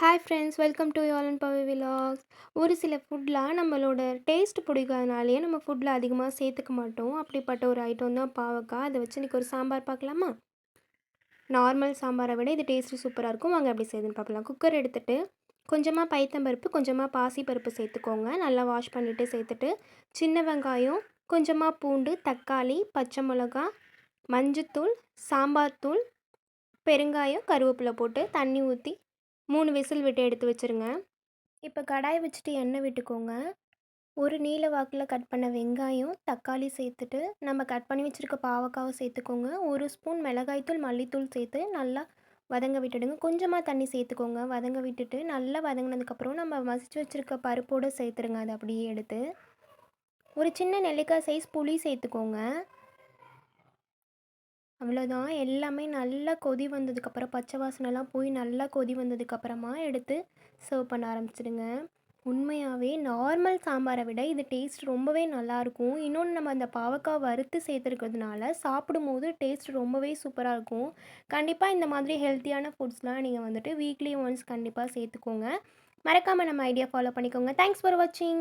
Hi friends, welcome to யால் and Pavi vlogs. ஒரு சில ஃபுட்லாம் நம்மளோட டேஸ்ட் பிடிக்காதனாலேயே நம்ம ஃபுட்டில் அதிகமாக சேர்த்துக்க மாட்டோம். அப்படிப்பட்ட ஒரு ஐட்டம் தான் பாவக்காய். அதை வச்சு இன்றைக்கி ஒரு சாம்பார் பார்க்கலாமா? நார்மல் சாம்பாரை விட இது டேஸ்ட்டு சூப்பராக இருக்கும். வாங்க எப்படி செய்யுதுன்னு பார்க்கலாம். குக்கர் எடுத்துகிட்டு கொஞ்சமாக பைத்தம்பருப்பு, கொஞ்சமாக பாசிப்பருப்பு சேர்த்துக்கோங்க. நல்லா வாஷ் பண்ணிவிட்டு சேர்த்துட்டு சின்ன வெங்காயம், கொஞ்சமாக பூண்டு, தக்காளி, பச்சை மிளகா, மஞ்சத்தூள், சாம்பார் தூள், பெருங்காயம், கருவேப்பிலை போட்டு தண்ணி ஊற்றி 3 விசில் விட்டு எடுத்து வச்சுருங்க. இப்போ கடாய் வச்சுட்டு எண்ணெய் விட்டுக்கோங்க. ஒரு நீல வாக்கில் கட் பண்ண வெங்காயம், தக்காளி சேர்த்துட்டு நம்ம கட் பண்ணி வச்சுருக்க பாவக்காவை சேர்த்துக்கோங்க. 1 ஸ்பூன் மிளகாய்த்தூள், மல்லித்தூள் சேர்த்து நல்லா வதங்க விட்டுடுங்க. கொஞ்சமாக தண்ணி சேர்த்துக்கோங்க. வதங்க விட்டுட்டு நல்லா வதங்கினதுக்கப்புறம் நம்ம மசிச்சு வச்சுருக்க பருப்போடு சேர்த்துருங்க. அதை அப்படியே எடுத்து ஒரு சின்ன நெல்லிக்காய் சைஸ் புளி சேர்த்துக்கோங்க. அவ்வளோதான். எல்லாமே நல்லா கொதி வந்ததுக்கப்புறம் பச்சை வாசனைலாம் போய் நல்லா கொதி வந்ததுக்கப்புறமா எடுத்து சர்வ் பண்ண ஆரம்பிச்சிடுங்க. உண்மையாகவே நார்மல் சாம்பாரை விட இது டேஸ்ட் ரொம்பவே நல்லாயிருக்கும். இன்னொன்று, நம்ம அந்த பாவக்காய் வறுத்து சேர்த்துருக்கிறதுனால சாப்பிடும்போது டேஸ்ட் ரொம்பவே சூப்பராக இருக்கும். கண்டிப்பாக இந்த மாதிரி ஹெல்த்தியான ஃபுட்ஸ்லாம் நீங்கள் வந்துட்டு வீக்லி ஒன்ஸ் கண்டிப்பாக சேர்த்துக்கோங்க. மறக்காமல் நம்ம ஐடியா ஃபாலோ பண்ணிக்கோங்க. தேங்க்ஸ் ஃபார் வாட்சிங்.